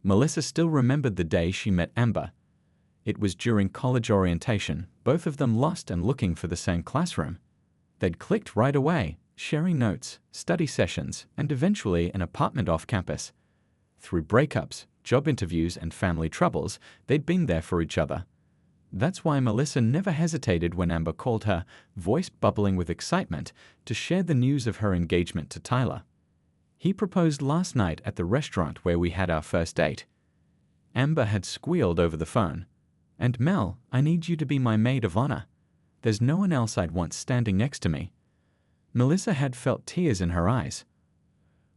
Melissa still remembered the day she met Amber. It was during college orientation, both of them lost and looking for the same classroom. They'd clicked right away, sharing notes, study sessions, and eventually an apartment off campus. Through breakups, job interviews, and family troubles, they'd been there for each other. That's why Melissa never hesitated when Amber called her, voice bubbling with excitement, to share the news of her engagement to Tyler. He proposed last night at the restaurant where we had our first date. Amber had squealed over the phone. And Mel, I need you to be my maid of honor. There's no one else I'd want standing next to me. Melissa had felt tears in her eyes.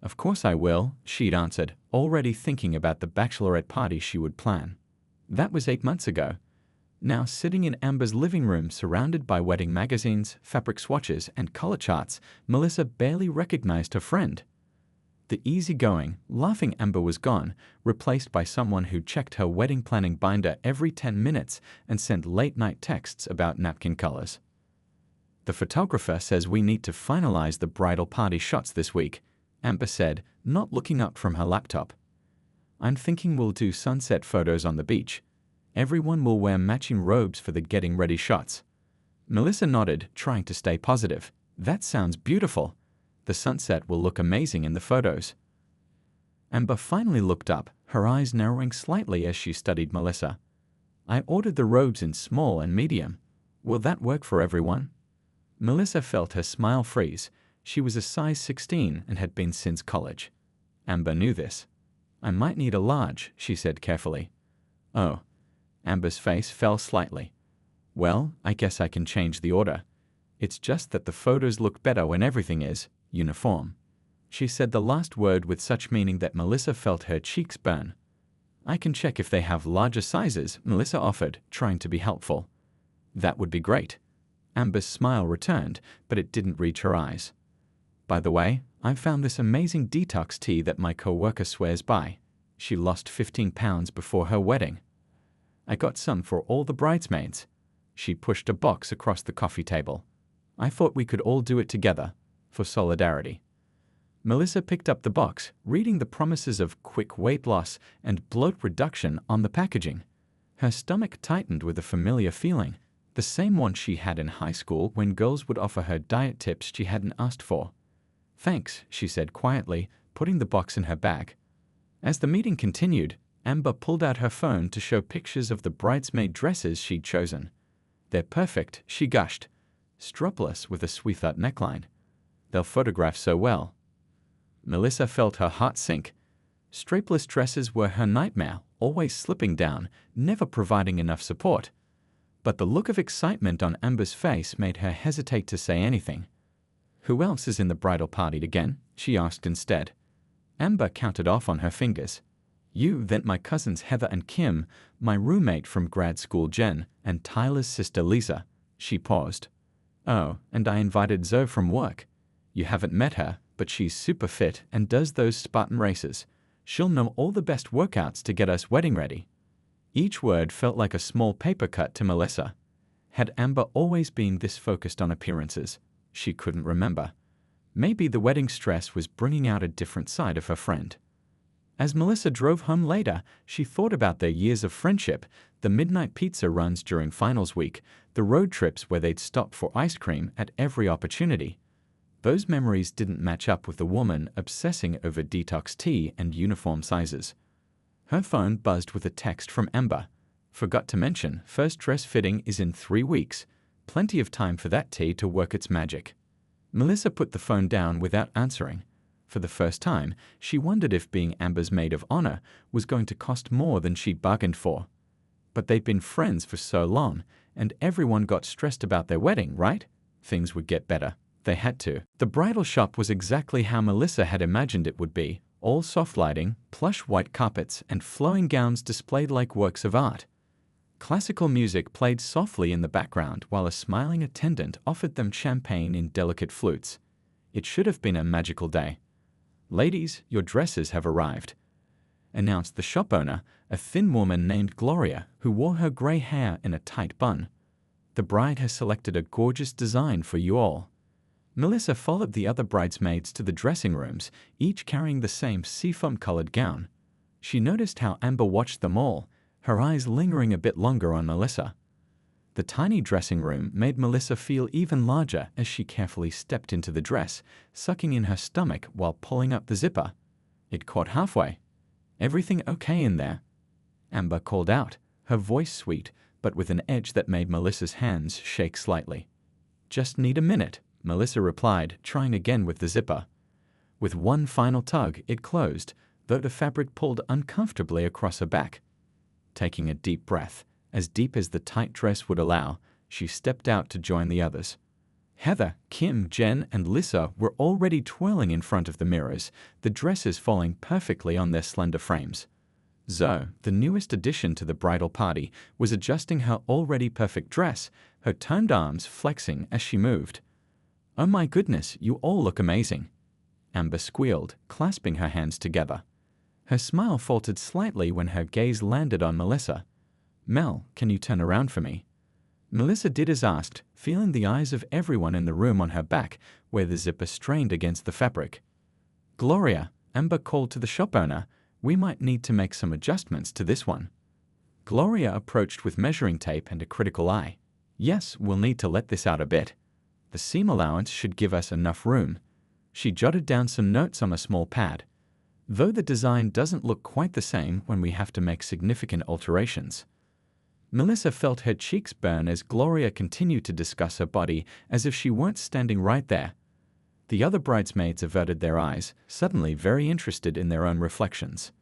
Of course I will, she'd answered, already thinking about the bachelorette party she would plan. That was 8 months ago. Now, sitting in Amber's living room surrounded by wedding magazines, fabric swatches, and color charts, Melissa barely recognized her friend. The easygoing, laughing Amber was gone, replaced by someone who checked her wedding planning binder every 10 minutes and sent late-night texts about napkin colors. The photographer says we need to finalize the bridal party shots this week, Amber said, not looking up from her laptop. I'm thinking we'll do sunset photos on the beach. Everyone will wear matching robes for the getting ready shots. Melissa nodded, trying to stay positive. That sounds beautiful. The sunset will look amazing in the photos. Amber finally looked up, her eyes narrowing slightly as she studied Melissa. I ordered the robes in small and medium. Will that work for everyone? Melissa felt her smile freeze. She was a size 16 and had been since college. Amber knew this. I might need a large, she said carefully. Oh. Amber's face fell slightly. Well, I guess I can change the order. It's just that the photos look better when everything is uniform. She said the last word with such meaning that Melissa felt her cheeks burn. I can check if they have larger sizes, Melissa offered, trying to be helpful. That would be great. Amber's smile returned, but it didn't reach her eyes. By the way, I found this amazing detox tea that my coworker swears by. She lost 15 pounds before her wedding. I got some for all the bridesmaids. She pushed a box across the coffee table. I thought we could all do it together, for solidarity. Melissa picked up the box, reading the promises of quick weight loss and bloat reduction on the packaging. Her stomach tightened with a familiar feeling, the same one she had in high school when girls would offer her diet tips she hadn't asked for. Thanks, she said quietly, putting the box in her bag. As the meeting continued, Amber pulled out her phone to show pictures of the bridesmaid dresses she'd chosen. They're perfect, she gushed. Strapless with a sweetheart neckline. They'll photograph so well. Melissa felt her heart sink. Strapless dresses were her nightmare, always slipping down, never providing enough support. But the look of excitement on Amber's face made her hesitate to say anything. Who else is in the bridal party again? She asked instead. Amber counted off on her fingers. You, then my cousins Heather and Kim, my roommate from grad school Jen, and Tyler's sister Lisa. She paused. Oh, and I invited Zoe from work. You haven't met her, but she's super fit and does those Spartan races. She'll know all the best workouts to get us wedding ready. Each word felt like a small paper cut to Melissa. Had Amber always been this focused on appearances? She couldn't remember. Maybe the wedding stress was bringing out a different side of her friend. As Melissa drove home later, she thought about their years of friendship, the midnight pizza runs during finals week, the road trips where they'd stop for ice cream at every opportunity. Those memories didn't match up with the woman obsessing over detox tea and uniform sizes. Her phone buzzed with a text from Amber. Forgot to mention, first dress fitting is in 3 weeks. Plenty of time for that tea to work its magic. Melissa put the phone down without answering. For the first time, she wondered if being Amber's maid of honor was going to cost more than she'd bargained for. But they'd been friends for so long, and everyone got stressed about their wedding, right? Things would get better. They had to. The bridal shop was exactly how Melissa had imagined it would be. All soft lighting, plush white carpets, and flowing gowns displayed like works of art. Classical music played softly in the background while a smiling attendant offered them champagne in delicate flutes. It should have been a magical day. Ladies, your dresses have arrived, announced the shop owner, a thin woman named Gloria, who wore her gray hair in a tight bun. The bride has selected a gorgeous design for you all. Melissa followed the other bridesmaids to the dressing rooms, each carrying the same seafoam-colored gown. She noticed how Amber watched them all, her eyes lingering a bit longer on Melissa. The tiny dressing room made Melissa feel even larger as she carefully stepped into the dress, sucking in her stomach while pulling up the zipper. It caught halfway. "Everything okay in there?" Amber called out, her voice sweet, but with an edge that made Melissa's hands shake slightly. "Just need a minute," Melissa replied, trying again with the zipper. With one final tug, it closed, though the fabric pulled uncomfortably across her back. Taking a deep breath, as deep as the tight dress would allow, she stepped out to join the others. Heather, Kim, Jen, and Lisa were already twirling in front of the mirrors, the dresses falling perfectly on their slender frames. Zoe, the newest addition to the bridal party, was adjusting her already perfect dress, her toned arms flexing as she moved. "Oh my goodness, you all look amazing," Amber squealed, clasping her hands together. Her smile faltered slightly when her gaze landed on Melissa. "Mel, can you turn around for me?" Melissa did as asked, feeling the eyes of everyone in the room on her back, where the zipper strained against the fabric. "Gloria," Amber called to the shop owner, "we might need to make some adjustments to this one." Gloria approached with measuring tape and a critical eye. "Yes, we'll need to let this out a bit. The seam allowance should give us enough room." She jotted down some notes on a small pad. "Though the design doesn't look quite the same when we have to make significant alterations." Melissa felt her cheeks burn as Gloria continued to discuss her body as if she weren't standing right there. The other bridesmaids averted their eyes, suddenly very interested in their own reflections.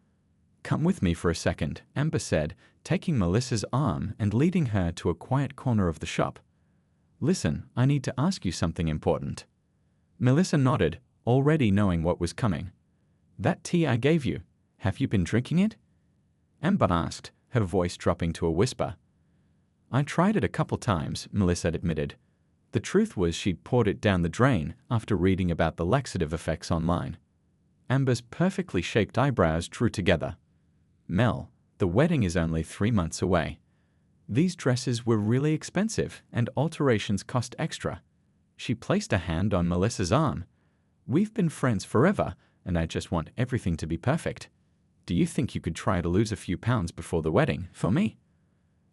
"Come with me for a second," Amber said, taking Melissa's arm and leading her to a quiet corner of the shop. "Listen, I need to ask you something important." Melissa nodded, already knowing what was coming. "That tea I gave you, have you been drinking it?" Amber asked, her voice dropping to a whisper. "I tried it a couple times," Melissa admitted. The truth was she'd poured it down the drain after reading about the laxative effects online. Amber's perfectly shaped eyebrows drew together. "Mel, the wedding is only 3 months away. These dresses were really expensive and alterations cost extra." She placed a hand on Melissa's arm. "We've been friends forever, and I just want everything to be perfect. Do you think you could try to lose a few pounds before the wedding, for me?"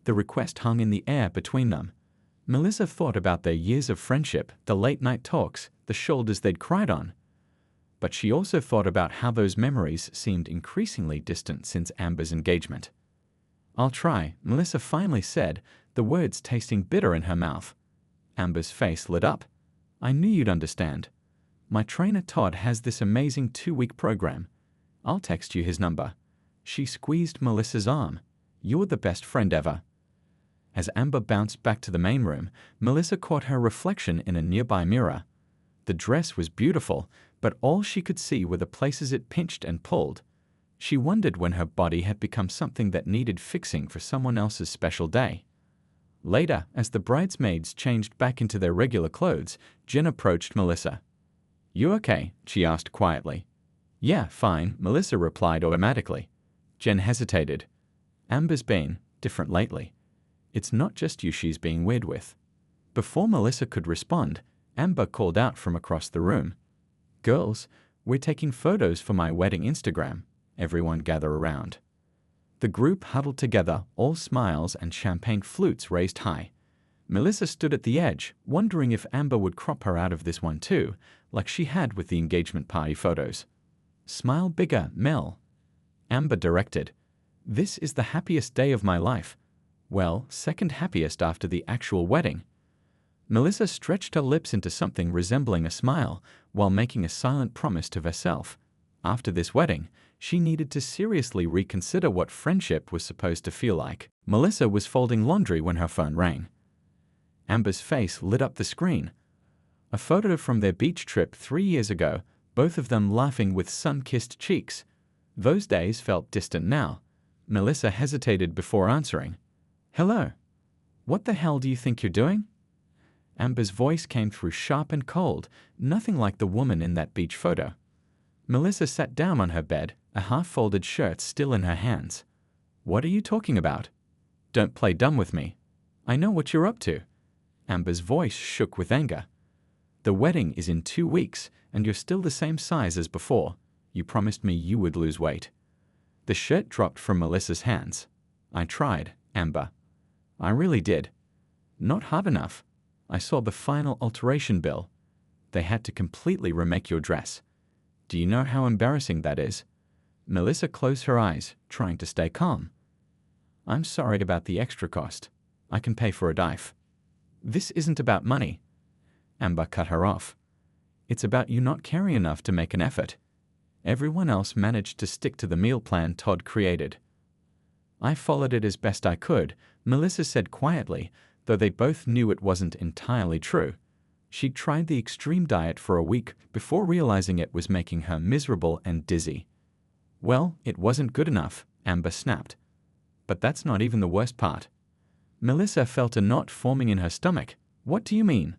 The request hung in the air between them. Melissa thought about their years of friendship, the late-night talks, the shoulders they'd cried on. But she also thought about how those memories seemed increasingly distant since Amber's engagement. "I'll try," Melissa finally said, the words tasting bitter in her mouth. Amber's face lit up. "I knew you'd understand. My trainer Todd has this amazing 2-week program. I'll text you his number." She squeezed Melissa's arm. "You're the best friend ever." As Amber bounced back to the main room, Melissa caught her reflection in a nearby mirror. The dress was beautiful, but all she could see were the places it pinched and pulled. She wondered when her body had become something that needed fixing for someone else's special day. Later, as the bridesmaids changed back into their regular clothes, Jen approached Melissa. "You okay?" she asked quietly. "Yeah, fine," Melissa replied automatically. Jen hesitated. "Amber's been different lately. It's not just you she's being weird with." Before Melissa could respond, Amber called out from across the room. "Girls, we're taking photos for my wedding Instagram. Everyone gather around." The group huddled together, all smiles and champagne flutes raised high. Melissa stood at the edge, wondering if Amber would crop her out of this one too, like she had with the engagement party photos. "Smile bigger, Mel," Amber directed. "This is the happiest day of my life. Well, second happiest after the actual wedding." Melissa stretched her lips into something resembling a smile while making a silent promise to herself. After this wedding, she needed to seriously reconsider what friendship was supposed to feel like. Melissa was folding laundry when her phone rang. Amber's face lit up the screen. A photo from their beach trip 3 years ago, both of them laughing with sun-kissed cheeks. Those days felt distant now. Melissa hesitated before answering. "Hello. What the hell do you think you're doing?" Amber's voice came through sharp and cold, nothing like the woman in that beach photo. Melissa sat down on her bed, a half-folded shirt still in her hands. "What are you talking about? Don't play dumb with me. I know what you're up to." Amber's voice shook with anger. "The wedding is in 2 weeks, and you're still the same size as before. You promised me you would lose weight." The shirt dropped from Melissa's hands. I tried, Amber. I really did. Not hard enough. I saw the final alteration bill. They had to completely remake your dress. Do you know how embarrassing that is? Melissa closed her eyes, trying to stay calm. I'm sorry about the extra cost. I can pay for a dive. This isn't about money. Amber cut her off. It's about you not caring enough to make an effort. Everyone else managed to stick to the meal plan Todd created. I followed it as best I could, Melissa said quietly, though they both knew it wasn't entirely true. She'd tried the extreme diet for a week before realizing it was making her miserable and dizzy. Well, it wasn't good enough, Amber snapped. But that's not even the worst part. Melissa felt a knot forming in her stomach. What do you mean?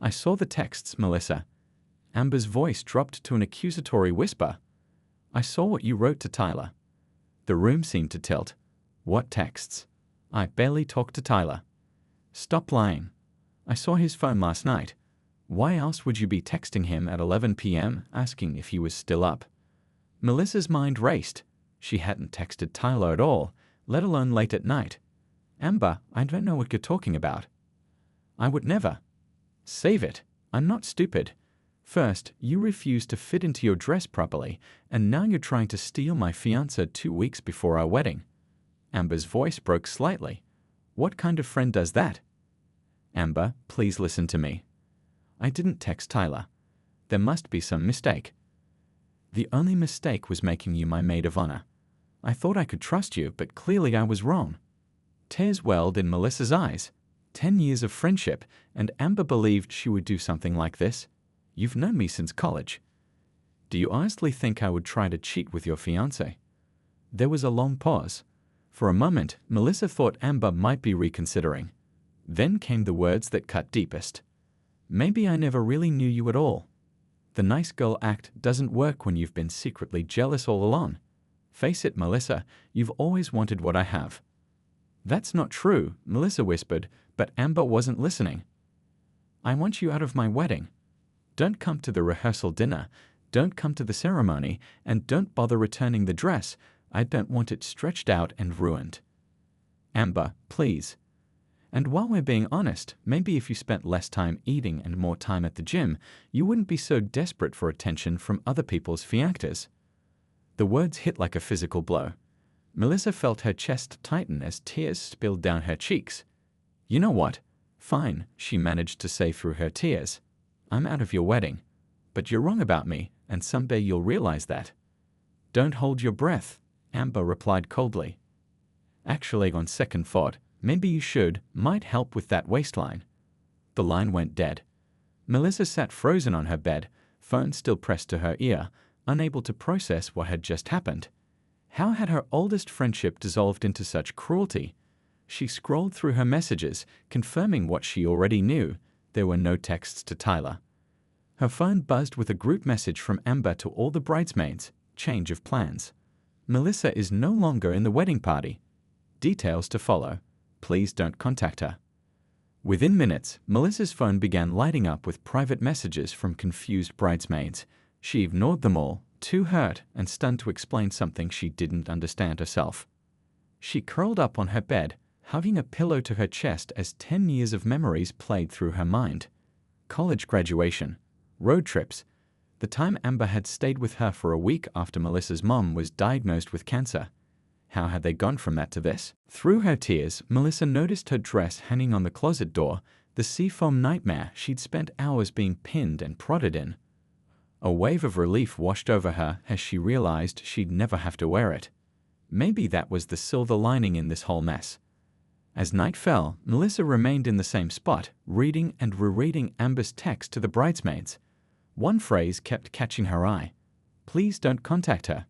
I saw the texts, Melissa. Amber's voice dropped to an accusatory whisper. I saw what you wrote to Tyler. The room seemed to tilt. What texts? I barely talked to Tyler. Stop lying. I saw his phone last night. Why else would you be texting him at 11 p.m. asking if he was still up? Melissa's mind raced. She hadn't texted Tyler at all, let alone late at night. Amber, I don't know what you're talking about. I would never. Save it. I'm not stupid. First, you refused to fit into your dress properly, and now you're trying to steal my fiancé 2 weeks before our wedding. Amber's voice broke slightly. What kind of friend does that? Amber, please listen to me. I didn't text Tyler. There must be some mistake. The only mistake was making you my maid of honor. I thought I could trust you, but clearly I was wrong. Tears welled in Melissa's eyes. 10 years of friendship, and Amber believed she would do something like this. You've known me since college. Do you honestly think I would try to cheat with your fiancé? There was a long pause. For a moment, Melissa thought Amber might be reconsidering. Then came the words that cut deepest. Maybe I never really knew you at all. The nice girl act doesn't work when you've been secretly jealous all along. Face it, Melissa, you've always wanted what I have. That's not true, Melissa whispered, but Amber wasn't listening. I want you out of my wedding. Don't come to the rehearsal dinner, don't come to the ceremony, and don't bother returning the dress. I don't want it stretched out and ruined. Amber, please. And while we're being honest, maybe if you spent less time eating and more time at the gym, you wouldn't be so desperate for attention from other people's fiancés. The words hit like a physical blow. Melissa felt her chest tighten as tears spilled down her cheeks. You know what? Fine, she managed to say through her tears. I'm out of your wedding. But you're wrong about me, and someday you'll realize that. Don't hold your breath, Amber replied coldly. Actually, on second thought, maybe you should, might help with that waistline. The line went dead. Melissa sat frozen on her bed, phone still pressed to her ear, unable to process what had just happened. How had her oldest friendship dissolved into such cruelty? She scrolled through her messages, confirming what she already knew. There were no texts to Tyler. Her phone buzzed with a group message from Amber to all the bridesmaids. Change of plans. Melissa is no longer in the wedding party. Details to follow. Please don't contact her. Within minutes, Melissa's phone began lighting up with private messages from confused bridesmaids. She ignored them all, too hurt and stunned to explain something she didn't understand herself. She curled up on her bed, hugging a pillow to her chest as 10 years of memories played through her mind. College graduation, road trips, the time Amber had stayed with her for a week after Melissa's mom was diagnosed with cancer. How had they gone from that to this? Through her tears, Melissa noticed her dress hanging on the closet door, the seafoam nightmare she'd spent hours being pinned and prodded in. A wave of relief washed over her as she realized she'd never have to wear it. Maybe that was the silver lining in this whole mess. As night fell, Melissa remained in the same spot, reading and rereading Amber's text to the bridesmaids. One phrase kept catching her eye. Please don't contact her.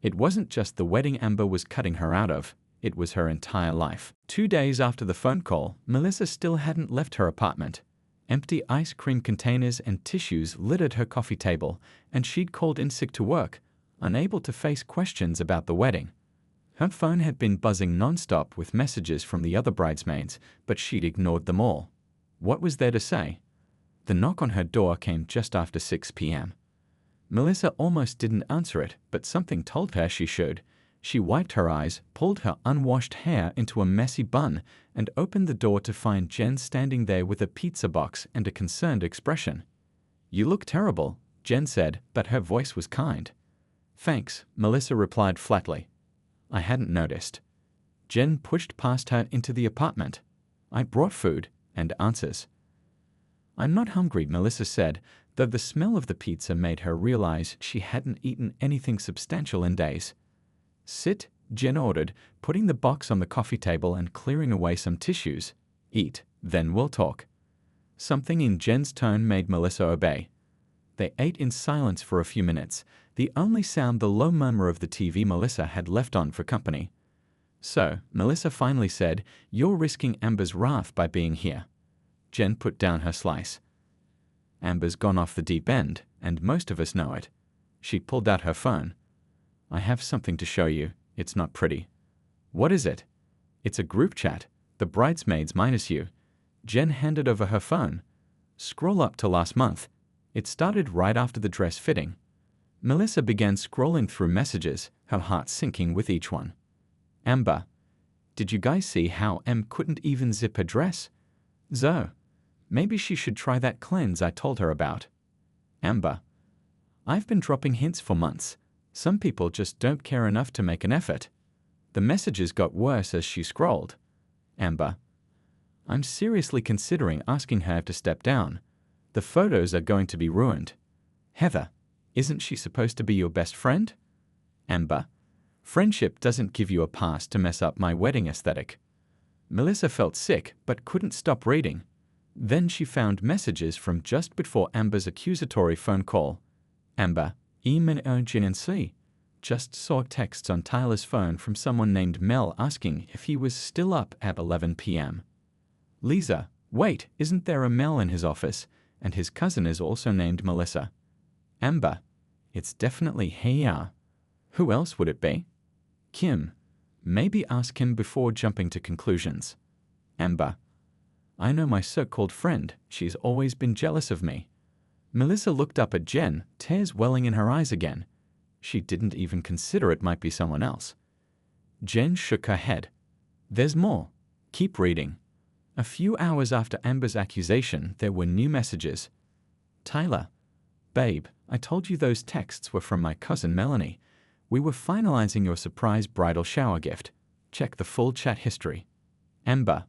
It wasn't just the wedding Amber was cutting her out of, it was her entire life. 2 days after the phone call, Melissa still hadn't left her apartment. Empty ice cream containers and tissues littered her coffee table, and she'd called in sick to work, unable to face questions about the wedding. Her phone had been buzzing nonstop with messages from the other bridesmaids, but she'd ignored them all. What was there to say? The knock on her door came just after 6 p.m. Melissa almost didn't answer it, but something told her she should. She wiped her eyes, pulled her unwashed hair into a messy bun, and opened the door to find Jen standing there with a pizza box and a concerned expression. "You look terrible," Jen said, but her voice was kind. "Thanks," Melissa replied flatly. "I hadn't noticed." Jen pushed past her into the apartment. "I brought food and answers." "I'm not hungry," Melissa said, though the smell of the pizza made her realize she hadn't eaten anything substantial in days. "Sit," Jen ordered, putting the box on the coffee table and clearing away some tissues. "Eat, then we'll talk." Something in Jen's tone made Melissa obey. They ate in silence for a few minutes, the only sound the low murmur of the TV Melissa had left on for company. "So," Melissa finally said, "you're risking Amber's wrath by being here." Jen put down her slice. "Amber's gone off the deep end, and most of us know it." She pulled out her phone. "I have something to show you. It's not pretty." "What is it?" "It's a group chat. The bridesmaids minus you." Jen handed over her phone. "Scroll up to last month. It started right after the dress fitting." Melissa began scrolling through messages, her heart sinking with each one. "Amber, did you guys see how Em couldn't even zip her dress? Zoe, maybe she should try that cleanse I told her about." Amber, "I've been dropping hints for months. Some people just don't care enough to make an effort." The messages got worse as she scrolled. Amber, "I'm seriously considering asking her to step down. The photos are going to be ruined." Heather, "Isn't she supposed to be your best friend?" Amber, "Friendship doesn't give you a pass to mess up my wedding aesthetic." Melissa felt sick but couldn't stop reading. Then she found messages from just before Amber's accusatory phone call. Amber, emergency. Just saw texts on Tyler's phone from someone named Mel asking if he was still up at 11 p.m. Lisa, wait, isn't there a Mel in his office? And his cousin is also named Melissa. Amber, it's definitely here. Who else would it be? Kim, maybe ask him before jumping to conclusions. Amber, I know my so-called friend. She's always been jealous of me. Melissa looked up at Jen, tears welling in her eyes again. She didn't even consider it might be someone else. Jen shook her head. There's more. Keep reading. A few hours after Amber's accusation, there were new messages. Tyler, babe, I told you those texts were from my cousin Melanie. We were finalizing your surprise bridal shower gift. Check the full chat history. Amber,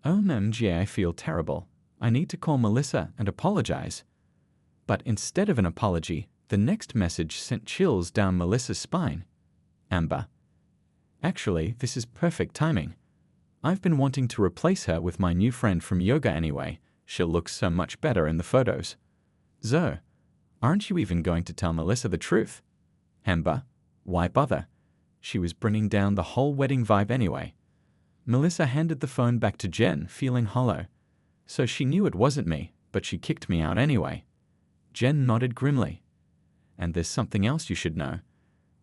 OMG, I feel terrible. I need to call Melissa and apologize. But instead of an apology, the next message sent chills down Melissa's spine. Amber, actually, this is perfect timing. I've been wanting to replace her with my new friend from yoga anyway. She'll look so much better in the photos. Zoe, aren't you even going to tell Melissa the truth? Amber, why bother? She was bringing down the whole wedding vibe anyway. Melissa handed the phone back to Jen, feeling hollow. So she knew it wasn't me, but she kicked me out anyway. Jen nodded grimly. And there's something else you should know.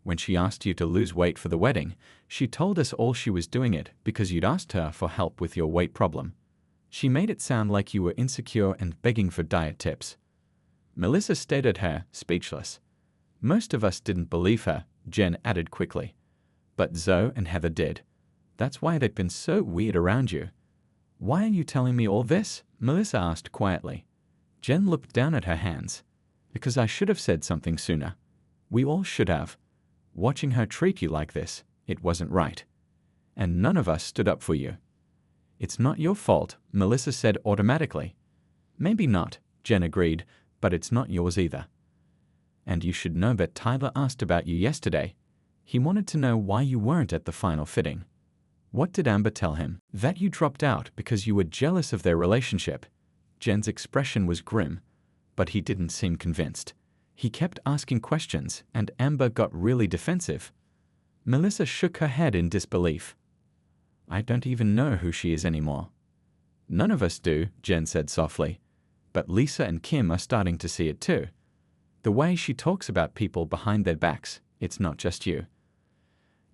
When she asked you to lose weight for the wedding, she told us all she was doing it because you'd asked her for help with your weight problem. She made it sound like you were insecure and begging for diet tips. Melissa stared at her, speechless. Most of us didn't believe her, Jen added quickly. But Zoe and Heather did. That's why they'd been so weird around you. Why are you telling me all this? Melissa asked quietly. Jen looked down at her hands. Because I should have said something sooner. We all should have. Watching her treat you like this, it wasn't right. And none of us stood up for you. It's not your fault, Melissa said automatically. Maybe not, Jen agreed, but it's not yours either. And you should know that Tyler asked about you yesterday. He wanted to know why you weren't at the final fitting. What did Amber tell him? That you dropped out because you were jealous of their relationship. Jen's expression was grim, but he didn't seem convinced. He kept asking questions, and Amber got really defensive. Melissa shook her head in disbelief. I don't even know who she is anymore. None of us do, Jen said softly. But Lisa and Kim are starting to see it too. The way she talks about people behind their backs, it's not just you.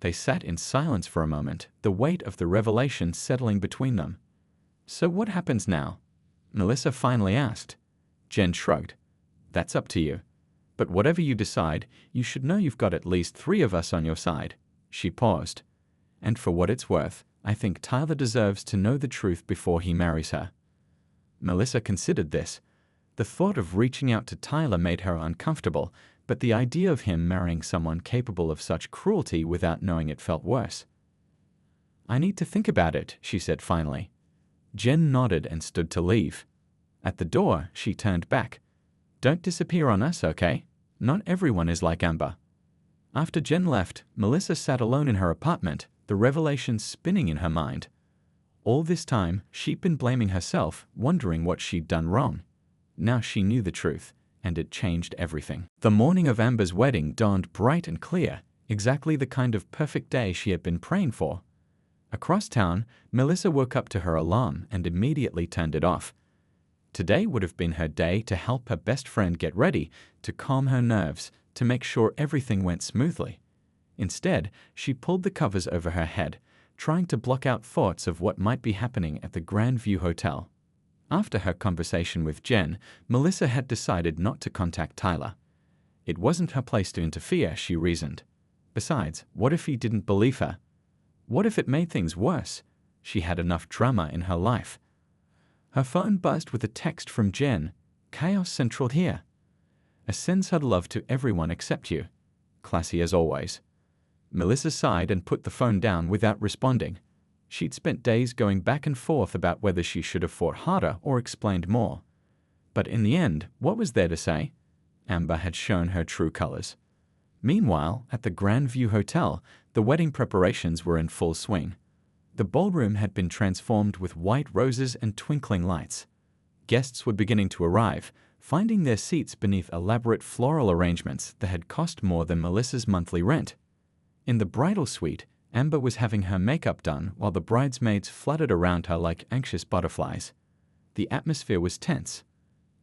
They sat in silence for a moment, the weight of the revelation settling between them. So what happens now? Melissa finally asked. Jen shrugged. That's up to you. But whatever you decide, you should know you've got at least 3 of us on your side." She paused. "And for what it's worth, I think Tyler deserves to know the truth before he marries her." Melissa considered this. The thought of reaching out to Tyler made her uncomfortable, but the idea of him marrying someone capable of such cruelty without knowing it felt worse. "I need to think about it," she said finally. Jen nodded and stood to leave. At the door, she turned back. "Don't disappear on us, okay? Not everyone is like Amber." After Jen left, Melissa sat alone in her apartment, the revelations spinning in her mind. All this time, she'd been blaming herself, wondering what she'd done wrong. Now she knew the truth, and it changed everything. The morning of Amber's wedding dawned bright and clear, exactly the kind of perfect day she had been praying for. Across town, Melissa woke up to her alarm and immediately turned it off. Today would have been her day to help her best friend get ready, to calm her nerves, to make sure everything went smoothly. Instead, she pulled the covers over her head, trying to block out thoughts of what might be happening at the Grand View Hotel. After her conversation with Jen, Melissa had decided not to contact Tyler. It wasn't her place to interfere, she reasoned. Besides, what if he didn't believe her? What if it made things worse? She had enough drama in her life. Her phone buzzed with a text from Jen. "Chaos Central here. Sends her love to everyone except you. Classy as always." Melissa sighed and put the phone down without responding. She'd spent days going back and forth about whether she should have fought harder or explained more. But in the end, what was there to say? Amber had shown her true colors. Meanwhile, at the Grand View Hotel, the wedding preparations were in full swing. The ballroom had been transformed with white roses and twinkling lights. Guests were beginning to arrive, finding their seats beneath elaborate floral arrangements that had cost more than Melissa's monthly rent. In the bridal suite, Amber was having her makeup done while the bridesmaids fluttered around her like anxious butterflies. The atmosphere was tense.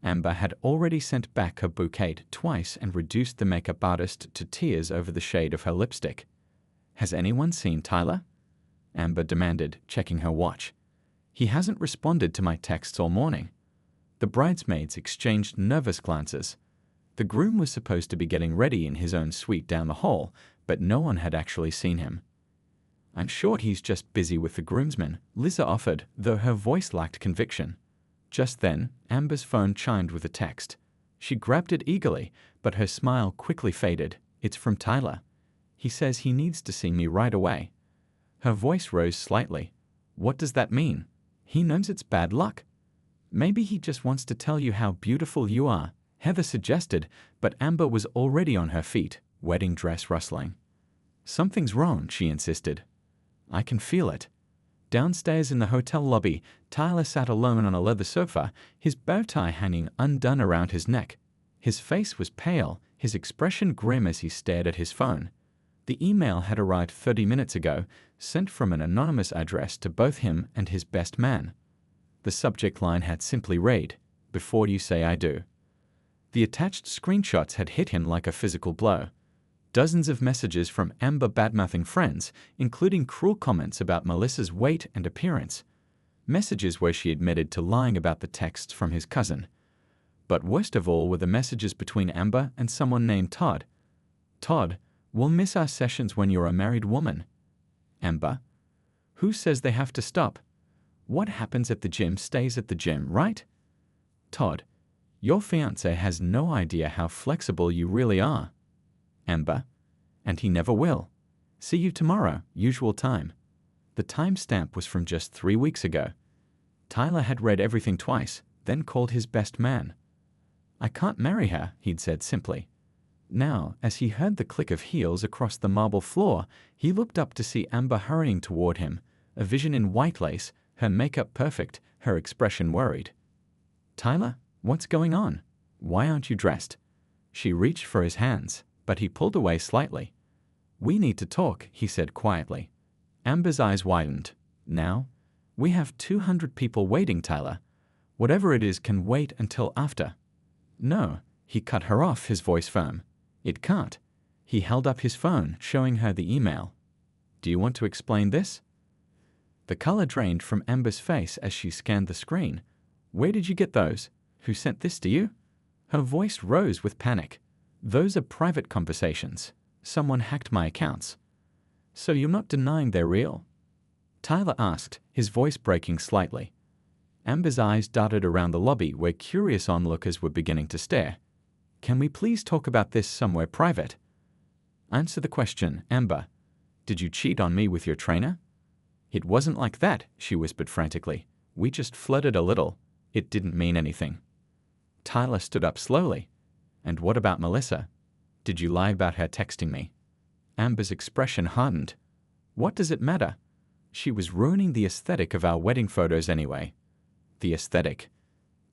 Amber had already sent back her bouquet twice and reduced the makeup artist to tears over the shade of her lipstick. "Has anyone seen Tyler?" Amber demanded, checking her watch. "He hasn't responded to my texts all morning." The bridesmaids exchanged nervous glances. The groom was supposed to be getting ready in his own suite down the hall, but no one had actually seen him. "I'm sure he's just busy with the groomsmen," Lisa offered, though her voice lacked conviction. Just then, Amber's phone chimed with a text. She grabbed it eagerly, but her smile quickly faded. "It's from Tyler. He says he needs to see me right away." Her voice rose slightly. "What does that mean? He knows it's bad luck?" "Maybe he just wants to tell you how beautiful you are," Heather suggested, but Amber was already on her feet, wedding dress rustling. "Something's wrong," she insisted. "I can feel it." Downstairs in the hotel lobby, Tyler sat alone on a leather sofa, his bow tie hanging undone around his neck. His face was pale, his expression grim as he stared at his phone. The email had arrived 30 minutes ago, sent from an anonymous address to both him and his best man. The subject line had simply read, "Before you say I do." The attached screenshots had hit him like a physical blow. Dozens of messages from Amber badmouthing friends, including cruel comments about Melissa's weight and appearance. Messages where she admitted to lying about the texts from his cousin. But worst of all were the messages between Amber and someone named Todd. "Todd, we'll miss our sessions when you're a married woman." Amber, "Who says they have to stop? What happens at the gym stays at the gym, right?" Todd, "Your fiancé has no idea how flexible you really are." Amber, "And he never will. See you tomorrow, usual time." The timestamp was from just 3 weeks ago. Tyler had read everything twice, then called his best man. "I can't marry her," he'd said simply. Now, as he heard the click of heels across the marble floor, he looked up to see Amber hurrying toward him, a vision in white lace, her makeup perfect, her expression worried. "Tyler, what's going on? Why aren't you dressed?" She reached for his hands, but he pulled away slightly. "We need to talk," he said quietly. Amber's eyes widened. "Now? We have 200 people waiting, Tyler. Whatever it is can wait until after." "No," he cut her off, his voice firm. "It can't." He held up his phone, showing her the email. "Do you want to explain this?" The color drained from Amber's face as she scanned the screen. "Where did you get those? Who sent this to you?" Her voice rose with panic. Those are private conversations. Someone hacked my accounts. So you're not denying they're real? Tyler asked, his voice breaking slightly. Amber's eyes darted around the lobby where curious onlookers were beginning to stare. Can we please talk about this somewhere private? Answer the question, Amber. Did you cheat on me with your trainer? It wasn't like that, she whispered frantically. We just flirted a little. It didn't mean anything. Tyler stood up slowly. And what about Melissa? Did you lie about her texting me? Amber's expression hardened. What does it matter? She was ruining the aesthetic of our wedding photos anyway. The aesthetic.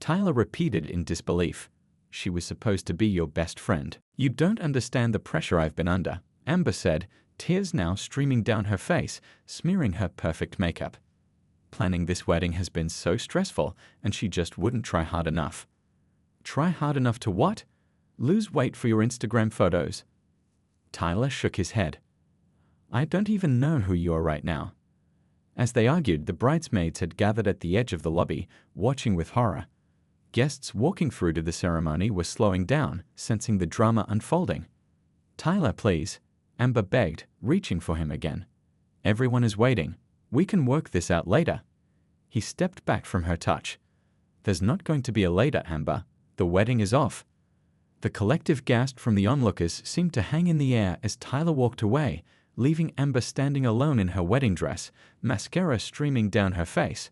Tyler repeated in disbelief. She was supposed to be your best friend. You don't understand the pressure I've been under, Amber said, tears now streaming down her face, smearing her perfect makeup. Planning this wedding has been so stressful, and she just wouldn't try hard enough. Try hard enough to what? Lose weight for your Instagram photos. Tyler shook his head. I don't even know who you are right now. As they argued, the bridesmaids had gathered at the edge of the lobby, watching with horror. Guests walking through to the ceremony were slowing down, sensing the drama unfolding. Tyler, please, Amber begged, reaching for him again. Everyone is waiting. We can work this out later. He stepped back from her touch. There's not going to be a later, Amber. The wedding is off. The collective gasp from the onlookers seemed to hang in the air as Tyler walked away, leaving Amber standing alone in her wedding dress, mascara streaming down her face.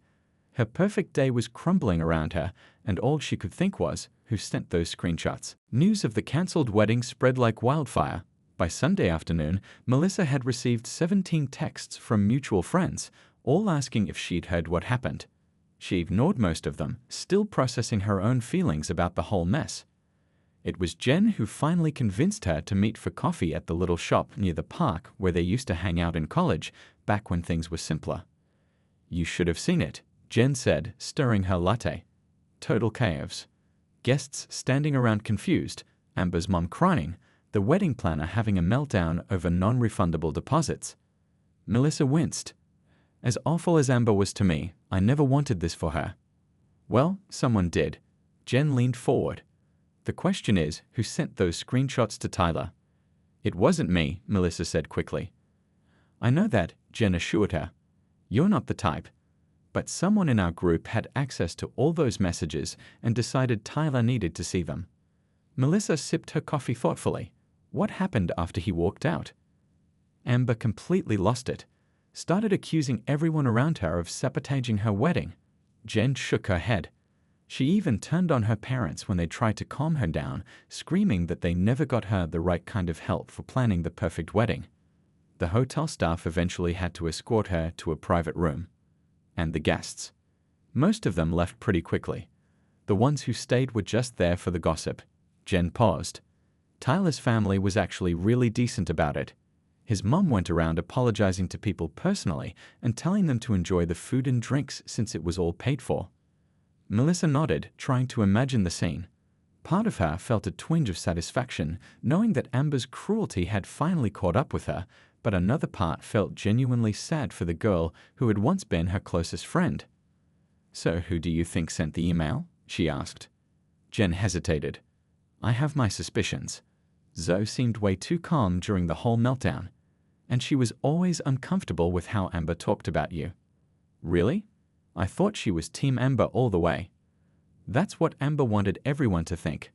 Her perfect day was crumbling around her, and all she could think was, who sent those screenshots? News of the cancelled wedding spread like wildfire. By Sunday afternoon, Melissa had received 17 texts from mutual friends, all asking if she'd heard what happened. She ignored most of them, still processing her own feelings about the whole mess. It was Jen who finally convinced her to meet for coffee at the little shop near the park where they used to hang out in college, back when things were simpler. You should have seen it, Jen said, stirring her latte. Total chaos. Guests standing around confused, Amber's mom crying, the wedding planner having a meltdown over non-refundable deposits. Melissa winced. As awful as Amber was to me, I never wanted this for her. Well, someone did. Jen leaned forward. The question is, who sent those screenshots to Tyler? It wasn't me, Melissa said quickly. I know that, Jen assured her. You're not the type. But someone in our group had access to all those messages and decided Tyler needed to see them. Melissa sipped her coffee thoughtfully. What happened after he walked out? Amber completely lost it. Started accusing everyone around her of sabotaging her wedding. Jen shook her head. She even turned on her parents when they tried to calm her down, screaming that they never got her the right kind of help for planning the perfect wedding. The hotel staff eventually had to escort her to a private room. And the guests. Most of them left pretty quickly. The ones who stayed were just there for the gossip. Jen paused. Tyler's family was actually really decent about it. His mom went around apologizing to people personally and telling them to enjoy the food and drinks since it was all paid for. Melissa nodded, trying to imagine the scene. Part of her felt a twinge of satisfaction, knowing that Amber's cruelty had finally caught up with her, but another part felt genuinely sad for the girl who had once been her closest friend. So who do you think sent the email? She asked. Jen hesitated. I have my suspicions. Zoe seemed way too calm during the whole meltdown, and she was always uncomfortable with how Amber talked about you. Really? I thought she was Team Amber all the way. That's what Amber wanted everyone to think.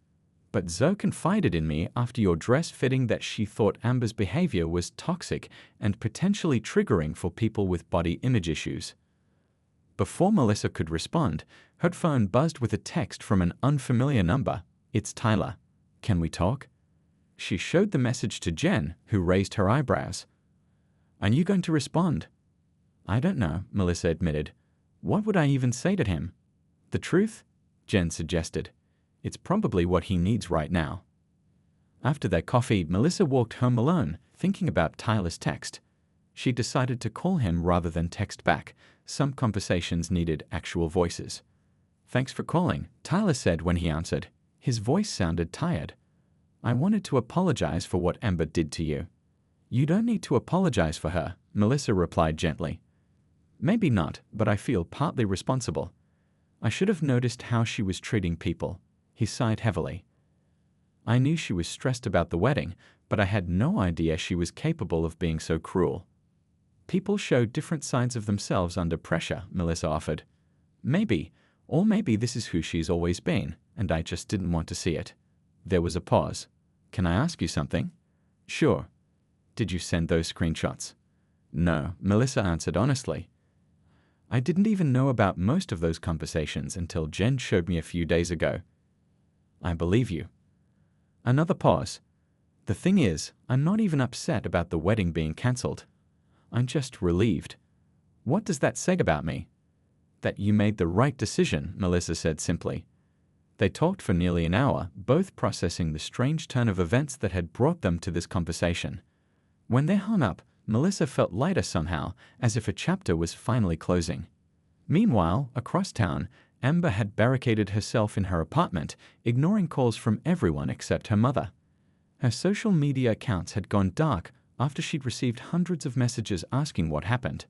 But Zoe confided in me after your dress fitting that she thought Amber's behavior was toxic and potentially triggering for people with body image issues. Before Melissa could respond, her phone buzzed with a text from an unfamiliar number. It's Tyler. Can we talk? She showed the message to Jen, who raised her eyebrows. Are you going to respond? I don't know, Melissa admitted. What would I even say to him? The truth? Jen suggested. It's probably what he needs right now. After their coffee, Melissa walked home alone, thinking about Tyler's text. She decided to call him rather than text back. Some conversations needed actual voices. Thanks for calling, Tyler said when he answered. His voice sounded tired. I wanted to apologize for what Amber did to you. You don't need to apologize for her, Melissa replied gently. Maybe not, but I feel partly responsible. I should have noticed how she was treating people. He sighed heavily. I knew she was stressed about the wedding, but I had no idea she was capable of being so cruel. People show different sides of themselves under pressure, Melissa offered. Maybe this is who she's always been, and I just didn't want to see it. There was a pause. Can I ask you something? Sure. Did you send those screenshots? No, Melissa answered honestly. I didn't even know about most of those conversations until Jen showed me a few days ago. I believe you. Another pause. The thing is, I'm not even upset about the wedding being cancelled. I'm just relieved. What does that say about me? That you made the right decision, Melissa said simply. They talked for nearly an hour, both processing the strange turn of events that had brought them to this conversation. When they hung up, Melissa felt lighter somehow, as if a chapter was finally closing. Meanwhile, across town, Amber had barricaded herself in her apartment, ignoring calls from everyone except her mother. Her social media accounts had gone dark after she'd received hundreds of messages asking what happened.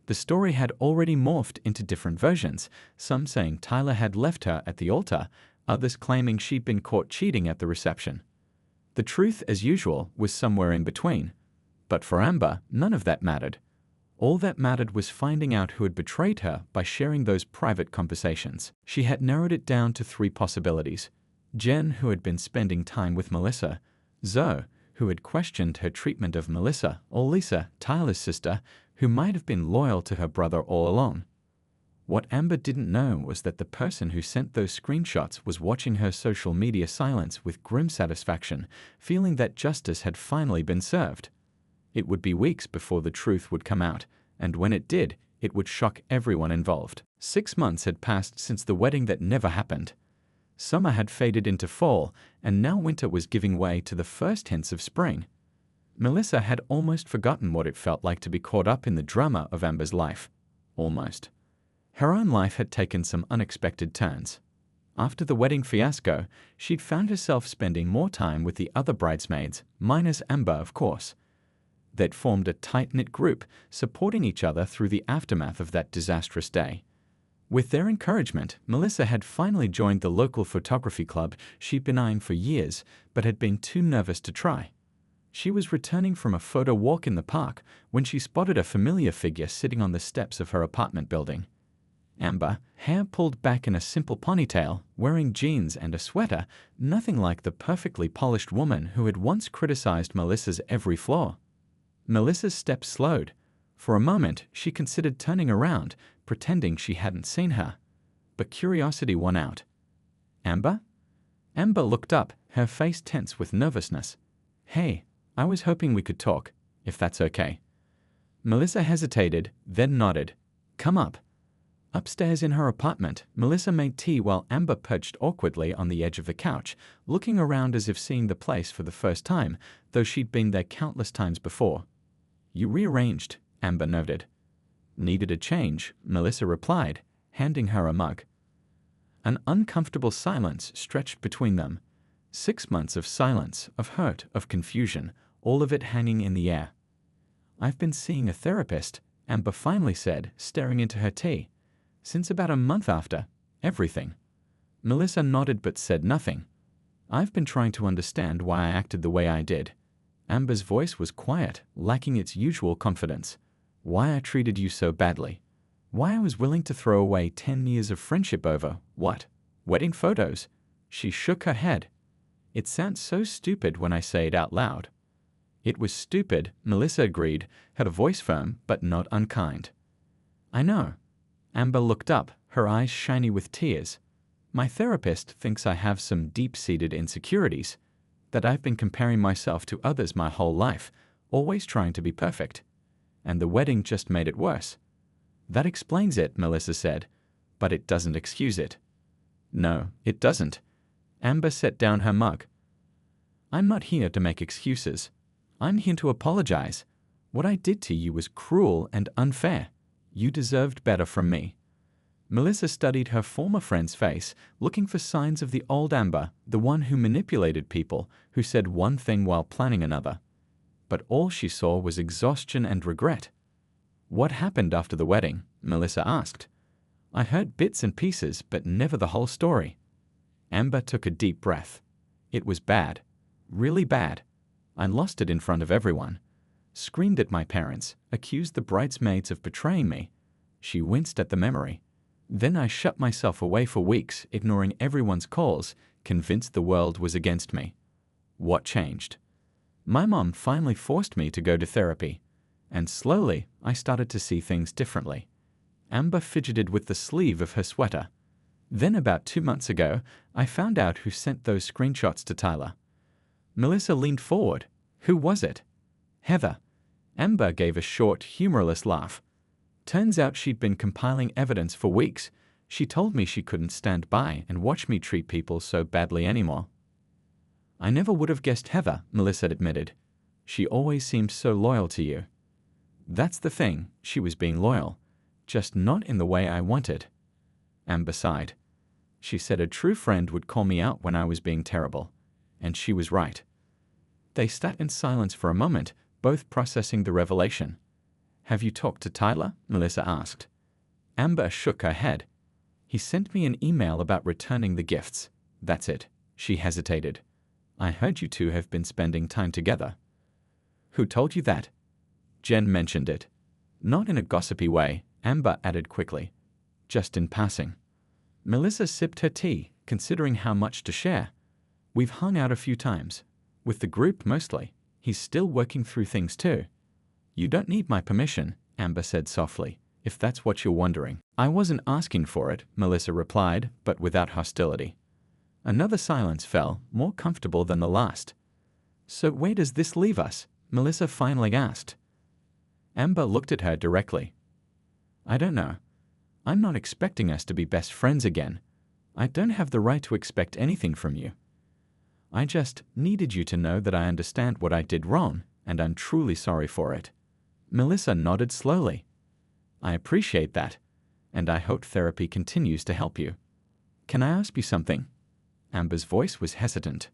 The story had already morphed into different versions, some saying Tyler had left her at the altar, others claiming she'd been caught cheating at the reception. The truth, as usual, was somewhere in between. But for Amber, none of that mattered. All that mattered was finding out who had betrayed her by sharing those private conversations. She had narrowed it down to 3 possibilities. Jen, who had been spending time with Melissa, Zoe, who had questioned her treatment of Melissa, or Lisa, Tyler's sister, who might have been loyal to her brother all along. What Amber didn't know was that the person who sent those screenshots was watching her social media silence with grim satisfaction, feeling that justice had finally been served. It would be weeks before the truth would come out, and when it did, it would shock everyone involved. 6 months had passed since the wedding that never happened. Summer had faded into fall, and now winter was giving way to the first hints of spring. Melissa had almost forgotten what it felt like to be caught up in the drama of Amber's life. Almost. Her own life had taken some unexpected turns. After the wedding fiasco, she'd found herself spending more time with the other bridesmaids, minus Amber, of course. They'd formed a tight-knit group, supporting each other through the aftermath of that disastrous day. With their encouragement, Melissa had finally joined the local photography club she'd been eyeing for years, but had been too nervous to try. She was returning from a photo walk in the park when she spotted a familiar figure sitting on the steps of her apartment building. Amber, hair pulled back in a simple ponytail, wearing jeans and a sweater, nothing like the perfectly polished woman who had once criticized Melissa's every flaw. Melissa's steps slowed. For a moment, she considered turning around, pretending she hadn't seen her. But curiosity won out. Amber? Amber looked up, her face tense with nervousness. Hey, I was hoping we could talk, if that's okay. Melissa hesitated, then nodded. Come up. Upstairs in her apartment, Melissa made tea while Amber perched awkwardly on the edge of the couch, looking around as if seeing the place for the first time, though she'd been there countless times before. You rearranged, Amber noted. Needed a change, Melissa replied, handing her a mug. An uncomfortable silence stretched between them. 6 months of silence, of hurt, of confusion, all of it hanging in the air. I've been seeing a therapist, Amber finally said, staring into her tea. Since about a month after everything. Melissa nodded but said nothing. I've been trying to understand why I acted the way I did. Amber's voice was quiet, lacking its usual confidence. Why I treated you so badly. Why I was willing to throw away 10 years of friendship over, what? Wedding photos? She shook her head. It sounds so stupid when I say it out loud. It was stupid, Melissa agreed, her voice firm but not unkind. I know. Amber looked up, her eyes shiny with tears. My therapist thinks I have some deep-seated insecurities, that I've been comparing myself to others my whole life, always trying to be perfect. And the wedding just made it worse. That explains it, Melissa said, but it doesn't excuse it. No, it doesn't. Amber set down her mug. I'm not here to make excuses. I'm here to apologize. What I did to you was cruel and unfair. You deserved better from me. Melissa studied her former friend's face, looking for signs of the old Amber, the one who manipulated people, who said one thing while planning another. But all she saw was exhaustion and regret. What happened after the wedding? Melissa asked. I heard bits and pieces, but never the whole story. Amber took a deep breath. It was bad. Really bad. I lost it in front of everyone. Screamed at my parents, accused the bridesmaids of betraying me. She winced at the memory. Then I shut myself away for weeks, ignoring everyone's calls, convinced the world was against me. What changed? My mom finally forced me to go to therapy, and slowly I started to see things differently. Amber fidgeted with the sleeve of her sweater. Then about 2 months ago, I found out who sent those screenshots to Tyler. Melissa leaned forward. Who was it? Heather. Amber gave a short, humorless laugh. Turns out she'd been compiling evidence for weeks. She told me she couldn't stand by and watch me treat people so badly anymore. I never would have guessed Heather, Melissa admitted. She always seemed so loyal to you. That's the thing, she was being loyal, just not in the way I wanted. Amber sighed. She said a true friend would call me out when I was being terrible, and she was right. They sat in silence for a moment, both processing the revelation. Have you talked to Tyler? Melissa asked. Amber shook her head. He sent me an email about returning the gifts. That's it. She hesitated. I heard you two have been spending time together. Who told you that? Jen mentioned it. Not in a gossipy way, Amber added quickly. Just in passing. Melissa sipped her tea, considering how much to share. We've hung out a few times. With the group mostly. He's still working through things too. You don't need my permission, Amber said softly, if that's what you're wondering. I wasn't asking for it, Melissa replied, but without hostility. Another silence fell, more comfortable than the last. So where does this leave us? Melissa finally asked. Amber looked at her directly. I don't know. I'm not expecting us to be best friends again. I don't have the right to expect anything from you. I just needed you to know that I understand what I did wrong, and I'm truly sorry for it. Melissa nodded slowly. I appreciate that, and I hope therapy continues to help you. Can I ask you something? Amber's voice was hesitant.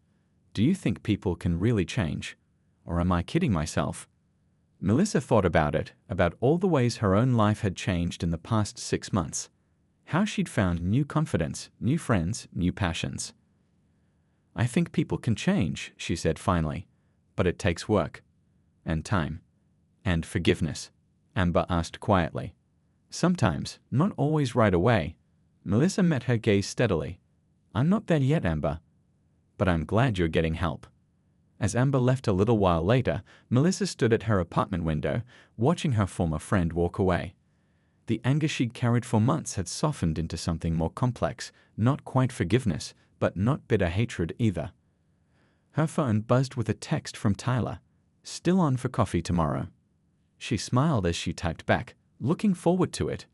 Do you think people can really change? Or am I kidding myself? Melissa thought about it, about all the ways her own life had changed in the past 6 months. How she'd found new confidence, new friends, new passions. I think people can change, she said finally, but it takes work. And time. And forgiveness, Amber asked quietly. Sometimes, not always right away. Melissa met her gaze steadily. I'm not there yet, Amber. But I'm glad you're getting help. As Amber left a little while later, Melissa stood at her apartment window, watching her former friend walk away. The anger she'd carried for months had softened into something more complex, not quite forgiveness, but not bitter hatred either. Her phone buzzed with a text from Tyler. Still on for coffee tomorrow. She smiled as she typed back, looking forward to it.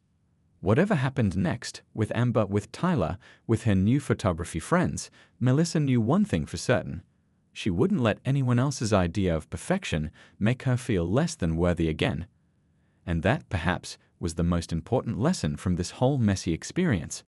Whatever happened next, with Amber, with Tyler, with her new photography friends, Melissa knew one thing for certain. She wouldn't let anyone else's idea of perfection make her feel less than worthy again. And that, perhaps, was the most important lesson from this whole messy experience.